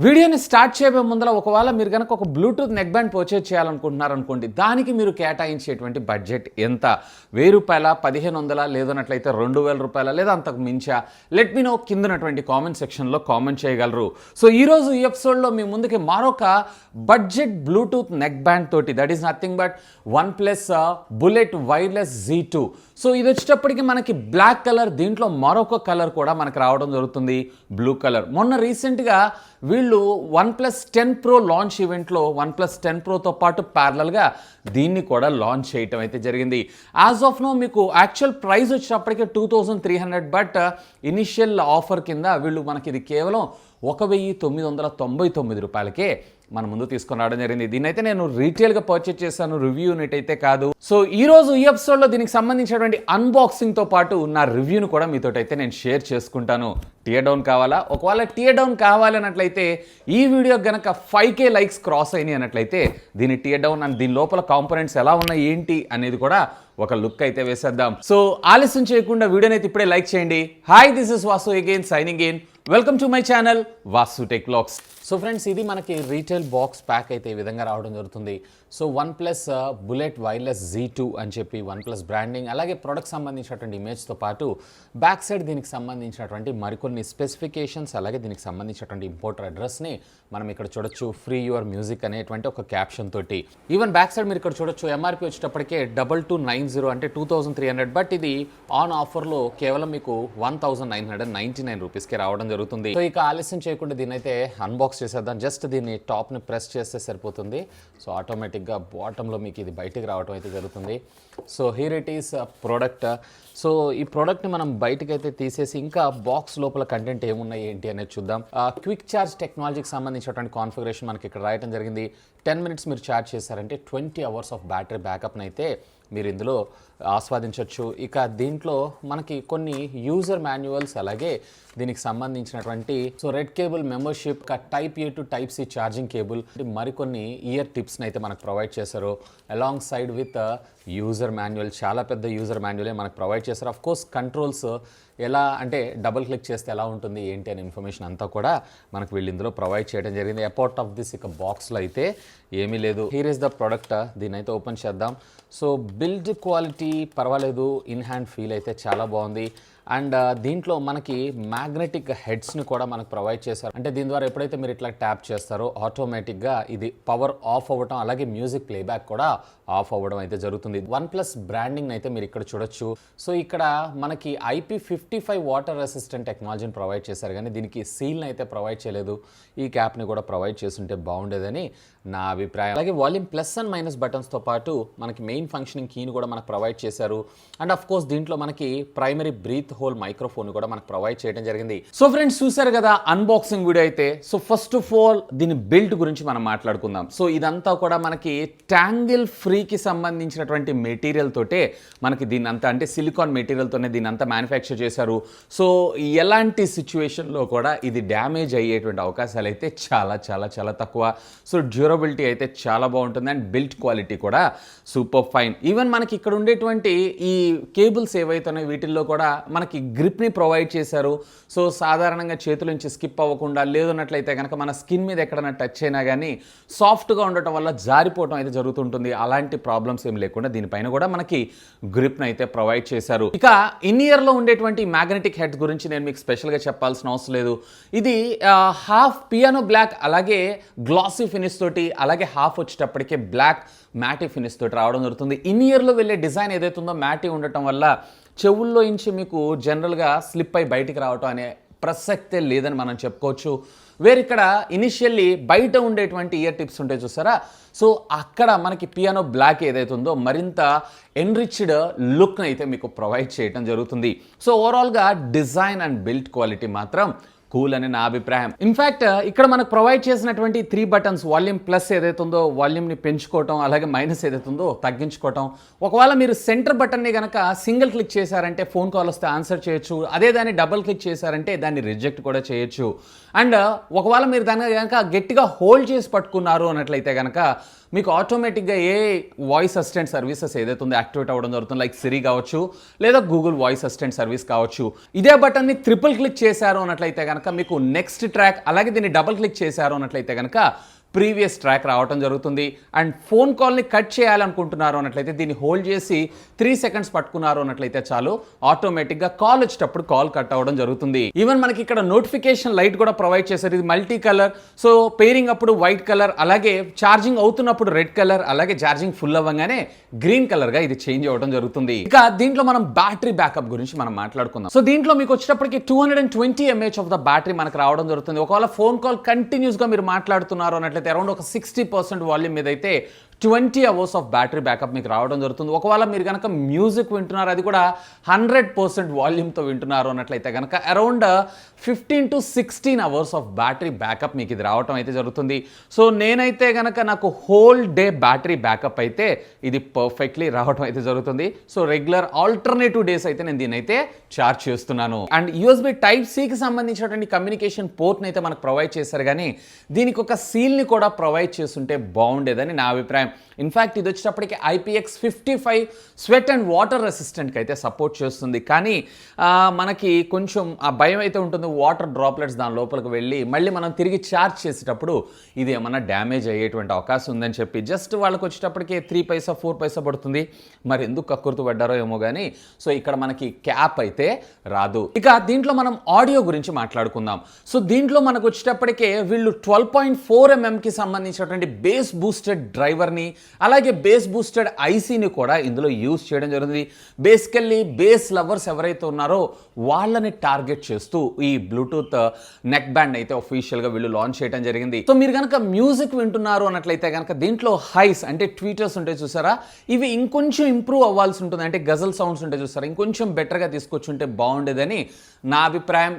వీడియోని స్టార్ట్ చేయబోయే ముందర ఒకవేళ మీరు కనుక ఒక బ్లూటూత్ నెక్ బ్యాండ్ పర్చేజ్ చేయాలనుకుంటున్నారనుకోండి, దానికి మీరు కేటాయించేటువంటి బడ్జెట్ ఎంత? ₹1000, 1500 లేదన్నట్లయితే ₹2000 లేదా అంతకు మించా? లెట్ మీ నో కిందనటువంటి కామెంట్ సెక్షన్లో కామెంట్ చేయగలరు. సో ఈరోజు ఈ ఎపిసోడ్లో మీ ముందుకి మారోక బడ్జెట్ బ్లూటూత్ నెక్ బ్యాండ్ తోటి, that is nothing but OnePlus bullet wireless Z2. So ఇది వచ్చేటప్పటికి మనకి బ్లాక్ కలర్, దీంట్లో మరొక కలర్ కూడా మనకు రావడం జరుగుతుంది, బ్లూ కలర్. మొన్న రీసెంట్గా వీళ్ళు OnePlus 10 Pro లాంచ్ ఈవెంట్లో OnePlus 10 Proతో పాటు ప్యారలల్గా దీన్ని కూడా లాంచ్ చేయటం అయితే జరిగింది. యాజ్ ఆఫ్ నో మీకు యాక్చువల్ ప్రైస్ వచ్చేటప్పటికే 2300, బట్ ఇనిషియల్ ఆఫర్ కింద వీళ్ళు మనకి ఇది కేవలం ₹1999కే మన ముందు తీసుకొని రావడం జరిగింది. దీన్ని అయితే నేను రీటైల్గా పర్చేజ్ చేశాను, రివ్యూ యూనిట్ అయితే కాదు. సో ఈరోజు ఈ ఎపిసోడ్లో దీనికి సంబంధించినటువంటి అన్బాక్సింగ్తో పాటు నా రివ్యూను కూడా మీతో అయితే నేను షేర్ చేసుకుంటాను. టియర్ డౌన్ కావాలా? ఒకవేళ టియర్ డౌన్ కావాలన్నట్లయితే ఈ వీడియో కనుక 5K లైక్స్ క్రాస్ అయినాయి అన్నట్లయితే దీని టియర్ డౌన్ అండ్ దీని లోపల కాంపోనెంట్స్ ఎలా ఉన్నాయి ఏంటి అనేది కూడా ఒక లుక్ అయితే వేసేద్దాం. సో ఆలస్యం చేయకుండా వీడియోని అయితే ఇప్పుడే లైక్ చేయండి. Hi, this is Vasu again signing in. Welcome to my channel Vasu tech vlogs. So friends, ఇది మనకి రీటైల్ బాక్స్ ప్యాక్ అయితే ఈ విధంగా రావడం జరుగుతుంది. So OnePlus bullet wireless Z2 అని చెప్పి OnePlus బ్రాండింగ్, అలాగే ప్రొడక్ట్ సంబంధించినటువంటి ఇమేజ్తో పాటు బ్యాక్ సైడ్ దీనికి సంబంధించినటువంటి మరికొన్ని స్పెసిఫికేషన్స్, అలాగే దీనికి సంబంధించినటువంటి ఇంపోర్టర్ అడ్రస్ని మనం ఇక్కడ చూడొచ్చు. ఫ్రీ యువర్ మ్యూజిక్ అనేటువంటి ఒక క్యాప్షన్ తోటి. ఈవెన్ బ్యాక్ సైడ్ మీరు ఇక్కడ చూడొచ్చు, MRP వచ్చేటప్పటికే 2290 అంటే 2300, బట్ ఇది ఆన్ ఆఫర్లో కేవలం మీకు ₹1999కే రావడం జరుగుతుంది. సో ఇక ఆలస్యం చేయకుండా దీన్ని అయితే అన్బాక్స్ చేసేద్దాం. జస్ట్ దీన్ని టాప్ని ప్రెస్ చేస్తే సరిపోతుంది. సో ఆటోమేటిక్గా బాటంలో మీకు ఇది బయటికి రావడం అయితే జరుగుతుంది. So here it is product. So ఈ ప్రోడక్ట్ని మనం బయటకు అయితే తీసేసి ఇంకా బాక్స్ లోపల కంటెంట్ ఏమున్నాయి ఏంటి అనేది చూద్దాం. క్విక్ ఛార్జ్ టెక్నాలజీకి సంబంధించినటువంటి కాన్ఫిగరేషన్ మనకి ఇక్కడ రాయడం జరిగింది. 10 minutes మీరు ఛార్జ్ చేశారంటే 20 hours ఆఫ్ బ్యాటరీ బ్యాకప్ని అయితే మీరు ఇందులో ఆస్వాదించవచ్చు. ఇక దీంట్లో మనకి కొన్ని యూజర్ మాన్యువల్స్, అలాగే దీనికి సంబంధించినటువంటి red cable membership, type A to type C charging cable, మరికొన్ని ఇయర్ టిప్స్ని అయితే మనకు ప్రొవైడ్ చేశారు. Along side with user manual, చాలా పెద్ద యూజర్ మాన్యువలే మనకు ప్రొవైడ్ చేశారు. ఆఫ్ కోర్స్ కంట్రోల్స్ ఎలా అంటే డబుల్ క్లిక్ చేస్తే ఎలా ఉంటుంది ఏంటి అనే ఇన్ఫర్మేషన్ అంతా కూడా మనకు వీళ్ళు ఇందులో ప్రొవైడ్ చేయడం జరిగింది. అపార్ట్ ఆఫ్ దిస్ ఇక బాక్స్లో అయితే ఏమీ లేదు. Here is the product. దీన్ని అయితే ఓపెన్ చేద్దాం. సో బిల్డ్ క్వాలిటీ పర్వాలేదు, ఇన్ హ్యాండ్ ఫీల్ అయితే చాలా బాగుంది. అండ్ దీంట్లో మనకి మ్యాగ్నెటిక్ హెడ్స్ని కూడా మనకు ప్రొవైడ్ చేశారు. అంటే దీని ద్వారా ఎప్పుడైతే మీరు ఇట్లా ట్యాప్ చేస్తారో ఆటోమేటిక్గా ఇది పవర్ ఆఫ్ అవ్వడం, అలాగే మ్యూజిక్ ప్లేబ్యాక్ కూడా ఆఫ్ అవ్వడం అయితే జరుగుతుంది. OnePlus బ్రాండింగ్ అయితే మీరు ఇక్కడ చూడొచ్చు. సో ఇక్కడ మనకి IP55 వాటర్ రెసిస్టెంట్ టెక్నాలజీని ప్రొవైడ్ చేశారు, కానీ దీనికి సీల్ని అయితే ప్రొవైడ్ చేయలేదు. ఈ క్యాప్ని కూడా ప్రొవైడ్ చేస్తుంటే బాగుండేదని నా అభిప్రాయం. అలాగే వాల్యూమ్ ప్లస్ అండ్ మైనస్ బటన్స్తో పాటు మనకి మెయిన్ ఫంక్షనింగ్ కీని కూడా మనకు ప్రొవైడ్ చేశారు. అండ్ ఆఫ్ కోర్స్ దీంట్లో మనకి ప్రైమరీ బ్రీత్ హోల్ మైక్రోఫోన్ కూడా మనకు ప్రొవైడ్ చేయడం జరిగింది. సో ఫ్రెండ్స్, చూసారు కదా అన్బాక్సింగ్ వీడియో అయితే. సో ఫస్ట్ ఆఫ్ ఆల్ దీని బిల్డ్ గురించి మనం మాట్లాడుకుందాం. సో ఇదంతా కూడా మనకి ట్యాంగిల్ ఫ్రీకి సంబంధించినటువంటి మెటీరియల్ తోటే మనకి దీన్ని అంతా, అంటే సిలికాన్ మెటీరియల్తోనే దీన్ని అంతా మ్యానుఫ్యాక్చర్ చేశారు. సో ఎలాంటి సిచ్యువేషన్లో కూడా ఇది డ్యామేజ్ అయ్యేటువంటి అవకాశాలు అయితే చాలా చాలా చాలా తక్కువ. సో డ్యూరబిలిటీ అయితే చాలా బాగుంటుంది అండ్ బిల్డ్ క్వాలిటీ కూడా సూపర్ ఫైన్. ఈవెన్ మనకి ఇక్కడ ఉండేటువంటి ఈ కేబుల్స్ ఏవైతున్నాయో వీటిల్లో కూడా మనకి గ్రిప్ని ప్రొవైడ్ చేశారు. సో సాధారణంగా చేతుల నుంచి స్కిప్ అవ్వకుండా, లేదన్నట్లయితే కనుక మన స్కిన్ మీద ఎక్కడైనా టచ్ అయినా కానీ సాఫ్ట్గా ఉండటం వల్ల జారిపోవడం అయితే జరుగుతుంటుంది. అలాంటి ప్రాబ్లమ్స్ ఏం లేకుండా దీనిపైన కూడా మనకి గ్రిప్ని అయితే ప్రొవైడ్ చేశారు. ఇక ఇన్ ఇయర్లో ఉండేటువంటి మ్యాగ్నెటిక్ హెడ్స్ గురించి నేను మీకు స్పెషల్గా చెప్పాల్సిన అవసరం లేదు. ఇది హాఫ్ పియానో బ్లాక్, అలాగే గ్లాసీ ఫినిష్ తోటి, అలాగే హాఫ్ వచ్చేటప్పటికే బ్లాక్ మ్యాటీ ఫినిష్ తోటి రావడం జరుగుతుంది. ఇన్ ఇయర్లో వెళ్ళే డిజైన్ ఏదైతుందో మ్యాటీ ఉండటం వల్ల చెవుల్లో నుంచి మీకు జనరల్గా స్లిప్ అయి బయటికి రావటం అనే ప్రసక్తే లేదని మనం చెప్పుకోవచ్చు. వేరిక్కడ ఇనిషియల్లీ బయట ఉండేటువంటి ఇయర్ టిప్స్ ఉంటాయి చూసారా, సో అక్కడ మనకి పియానో బ్లాక్ ఏదైతే ఉందో మరింత ఎన్రిచ్డ్ లుక్ని అయితే మీకు ప్రొవైడ్ చేయడం జరుగుతుంది. సో ఓవరాల్గా డిజైన్ అండ్ బిల్డ్ క్వాలిటీ మాత్రం కూల్ అని నా అభిప్రాయం. ఇన్ఫ్యాక్ట్ ఇక్కడ మనకు ప్రొవైడ్ చేసినటువంటి 3 buttons, వాల్యూమ్ ప్లస్ ఏదైతే ఉందో వాల్యూమ్ని పెంచుకోవటం, అలాగే మైనస్ ఏదైతే ఉందో తగ్గించుకోవటం. ఒకవేళ మీరు సెంటర్ బటన్ని కనుక సింగిల్ క్లిక్ చేశారంటే ఫోన్ కాల్ వస్తే ఆన్సర్ చేయొచ్చు, అదే దాన్ని డబుల్ క్లిక్ చేశారంటే దాన్ని రిజెక్ట్ కూడా చేయొచ్చు. అండ్ ఒకవేళ మీరు దాన్ని కనుక గట్టిగా హోల్డ్ చేసి పట్టుకున్నారు అన్నట్లయితే కనుక మీకు ఆటోమేటిక్గా ఏ వాయిస్ అసిస్టెంట్ సర్వీసెస్ ఏదైతే ఉందో యాక్టివేట్ అవ్వడం జరుగుతుంది, లైక్ సిరి కావచ్చు లేదా గూగుల్ వాయిస్ అసిస్టెంట్ సర్వీస్ కావచ్చు. ఇదే బటన్ని ట్రిపుల్ క్లిక్ చేశారు అన్నట్లయితే కనుక కనుక మీకు నెక్స్ట్ ట్రాక్, అలాగే దీన్ని డబుల్ క్లిక్ చేశారు అన్నట్లయితే కనుక ప్రీవియస్ ట్రాక్ రావడం జరుగుతుంది. అండ్ ఫోన్ కాల్ని కట్ చేయాలనుకుంటున్నారు అన్నట్లయితే దీన్ని హోల్డ్ చేసి 3 సెకండ్స్ పట్టుకున్నారు అన్నట్లయితే చాలు ఆటోమేటిక్గా కాల్ వచ్చేటప్పుడు కాల్ కట్ అవ్వడం జరుగుతుంది. ఈవెన్ మనకి ఇక్కడ నోటిఫికేషన్ లైట్ కూడా ప్రొవైడ్ చేశారు. ఇది మల్టీ కలర్, సో పేరింగ్ అప్పుడు వైట్ కలర్, అలాగే ఛార్జింగ్ అవుతున్నప్పుడు రెడ్ కలర్, అలాగే ఛార్జింగ్ ఫుల్ అవ్వగానే గ్రీన్ కలర్గా ఇది చేంజ్ అవ్వడం జరుగుతుంది. ఇక దీంట్లో మనం బ్యాటరీ బ్యాకప్ గురించి మనం మాట్లాడుకుందాం. సో దీంట్లో మీకు వచ్చేటప్పటికి 220 mAh ఆఫ్ ద బ్యాటరీ మనకు రావడం జరుగుతుంది. ఒకవేళ ఫోన్ కాల్ కంటిన్యూస్గా మీరు మాట్లాడుతున్నారు అన్నట్లయితే అరౌండ్ ఒక 60% వాల్యూమ్ మీద అయితే 20 hours ఆఫ్ బ్యాటరీ బ్యాకప్ మీకు రావడం జరుగుతుంది. ఒకవేళ మీరు కనుక మ్యూజిక్ వింటున్నారు, అది కూడా 100% వాల్యూమ్తో వింటున్నారు అన్నట్లయితే కనుక around 15 to 16 hours of battery backup మీకు ఇది రావడం అయితే జరుగుతుంది. సో నేనైతే కనుక నాకు హోల్ డే బ్యాటరీ బ్యాకప్ అయితే ఇది పర్ఫెక్ట్లీ రావడం అయితే జరుగుతుంది. సో రెగ్యులర్ ఆల్టర్నేటివ్ డేస్ అయితే నేను దీన్ని అయితే ఛార్జ్ చేస్తున్నాను. అండ్ USB Type-Cకి సంబంధించినటువంటి కమ్యూనికేషన్ పోర్ట్ని అయితే మనకు ప్రొవైడ్ చేశారు, కానీ దీనికి ఒక సీల్ని కూడా ప్రొవైడ్ చేస్తుంటే బాగుండేదని నా అభిప్రాయం. ఇన్ఫ్యాక్ట్ ఇది వచ్చేటప్పటికి IPX55 స్వెట్ అండ్ వాటర్ రెసిస్టెంట్కి అయితే సపోర్ట్ చేస్తుంది, కానీ మనకి కొంచెం ఆ భయం అయితే ఉంటుంది. వాటర్ డ్రాప్లెట్స్ దాని లోపలికి వెళ్ళి మళ్ళీ మనం తిరిగి ఛార్జ్ చేసేటప్పుడు ఇది ఏమన్నా డ్యామేజ్ అయ్యేటువంటి అవకాశం ఉందని చెప్పి జస్ట్ వాళ్ళకి వచ్చేటప్పటికి 3 పైసా 4 పైసా పడుతుంది. మరి ఎందుకు కక్కుర్తు పడ్డారో ఏమో కానీ సో ఇక్కడ మనకి క్యాప్ అయితే రాదు. ఇక దీంట్లో మనం ఆడియో గురించి మాట్లాడుకుందాం. సో దీంట్లో మనకు వచ్చేటప్పటికే వీళ్ళు 12.4 mmకి సంబంధించినటువంటి బేస్ బూస్టెడ్ డ్రైవర్ని, అలాగే బేస్ బూస్టెడ్ ఐసీని కూడా ఇందులో యూజ్ చేయడం జరుగుతుంది. బేసికల్లీ బేస్ లవర్స్ ఎవరైతే ఉన్నారో వాళ్ళని టార్గెట్ చేస్తూ ఈ బ్లూటూత్ నెక్ బ్యాండ్ అయితే ఒఫీషియల్గా వీళ్ళు లాంచ్ చేయడం జరిగింది. సో మీరు కనుక మ్యూజిక్ వింటున్నారు అన్నట్లయితే కనుక దీంట్లో హైస్ అంటే ట్వీటర్స్ ఉంటాయి చూసారా, ఇవి ఇంకొంచెం ఇంప్రూవ్ అవ్వాల్సి ఉంటుంది. అంటే గజల్ సౌండ్స్ ఉంటాయి చూసారా, ఇంకొంచెం బెటర్గా తీసుకొచ్చుంటే బాగుండేదని నా అభిప్రాయం.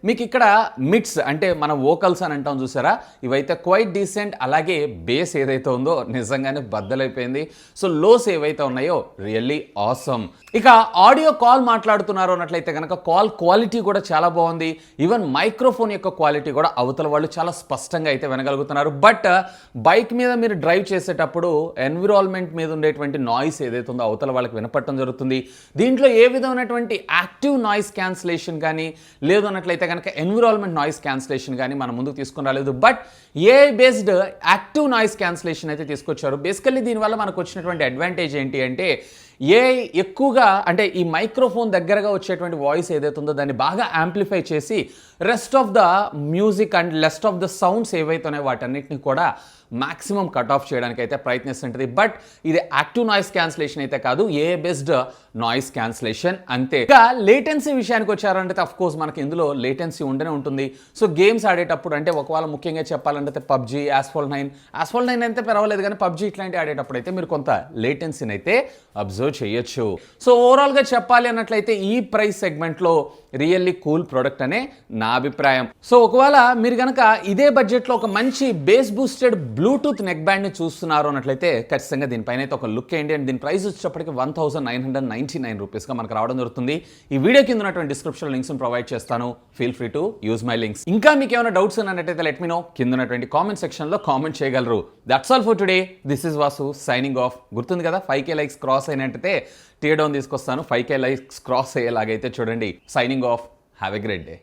మీకు ఇక్కడ మిడ్స్ అంటే మన వోకల్స్ అని అంటాం చూసారా, ఇవైతే క్వైట్ డీసెంట్. అలాగే బేస్ ఏదైతే ఉందో నిజంగానే బద్దలైపోయింది. సో లోస్ ఏవైతే ఉన్నాయో రియల్లీ ఆసమ్. ఇక ఆడియో కాల్ మాట్లాడుతున్నారు అన్నట్లయితే కనుక కాల్ క్వాలిటీ కూడా చాలా బాగుంది. ఈవెన్ మైక్రోఫోన్ యొక్క క్వాలిటీ కూడా అవతల వాళ్ళు చాలా స్పష్టంగా అయితే వినగలుగుతున్నారు. బట్ బైక్ మీద మీరు డ్రైవ్ చేసేటప్పుడు ఎన్విరాన్మెంట్ మీద ఉండేటువంటి నాయిస్ ఏదైతే ఉందో అవతల వాళ్ళకి వినపడటం జరుగుతుంది. దీంట్లో ఏ విధమైనటువంటి యాక్టివ్ నాయిస్ క్యాన్సిలేషన్ కానీ లేదు అన్నట్లయితే కనుక ఎన్విరాన్మెంట్ నాయిస్ క్యాన్సిలేషన్ కానీ మన ముందుకు తీసుకుని రాలేదు. But AI based active noise cancellation అయితే తీసుకొచ్చారు. బేసికల్లీ దీనివల్ల మనకు వచ్చినటువంటి అడ్వాంటేజ్ ఏంటి అంటే ఏఐ ఎక్కువగా అంటే ఈ మైక్రోఫోన్ దగ్గరగా వచ్చేటువంటి వాయిస్ ఏదైతే ఉందో దాన్ని బాగా యాంప్లిఫై చేసి rest of the music and rest of the sounds ఏవైతే ఉన్నాయో వాటన్నిటిని కూడా మాక్సిమం కట్ ఆఫ్ చేయడానికి అయితే ప్రయత్నిస్తుంటుంది. బట్ ఇది యాక్టివ్ నాయిస్ క్యాన్సిలేషన్ అయితే కాదు, ఏఐ బేస్డ్ నాయిస్ క్యాన్సిలేషన్ అంతే. ఇక లేటెన్సీ విషయానికి వచ్చారంటే అఫ్ కోర్స్ మనకి ఇందులో లేటెన్సీ ఉండనే ఉంటుంది. సో గేమ్స్ ఆడేటప్పుడు అంటే ఒకవేళ ముఖ్యంగా చెప్పాలంటే పబ్జీ, యాస్ఫాల్ట్ 9 అయితే పర్వాలేదు, కానీ పబ్జీ ఇట్లాంటి ఆడేటప్పుడు అయితే మీరు కొంత లేటెన్సీని అయితే అబ్జర్వ్ చేయొచ్చు. సో ఓవరాల్గా చెప్పాలి అన్నట్లయితే ఈ ప్రైస్ సెగ్మెంట్లో రియల్లీ కూల్ ప్రోడక్ట్ అనే నా అభిప్రాయం. సో ఒకవేళ మీరు కనుక ఇదే బడ్జెట్లో ఒక మంచి బేస్ బూస్టెడ్ బ్లూటూత్ నెక్ బ్యాండ్ని చూస్తున్నారు అన్నట్లయితే ఖచ్చితంగా దీనిపైన అయితే ఒక లుక్ వేయండి. అండ్ దీని ప్రైస్ వచ్చేటప్పటికి 1999 రూపీస్గా మనకు రావడం జరుగుతుంది. ఈ వీడియో కింద ఉన్నటువంటి డిస్క్రిప్షన్ లింక్స్ ప్రొవైడ్ చేస్తాను. Feel free to use my links. ఇంకా మీకు ఏమైనా డౌట్స్ ఉన్నట్టయితే లెట్ మీ నో, కింద ఉన్నటువంటి కామెంట్ సెక్షన్లో కామెంట్ చేయగలరు. That's all for today. This is Vasu signing off. గుర్తుంది కదా 5K లైక్స్ క్రాస్ అయినట్టయితే టీయర్ డౌన్ తీసుకొస్తాను. 5K లైక్స్ క్రాస్ అయ్యేలాగైతే చూడండి. Signing off. Have a great day.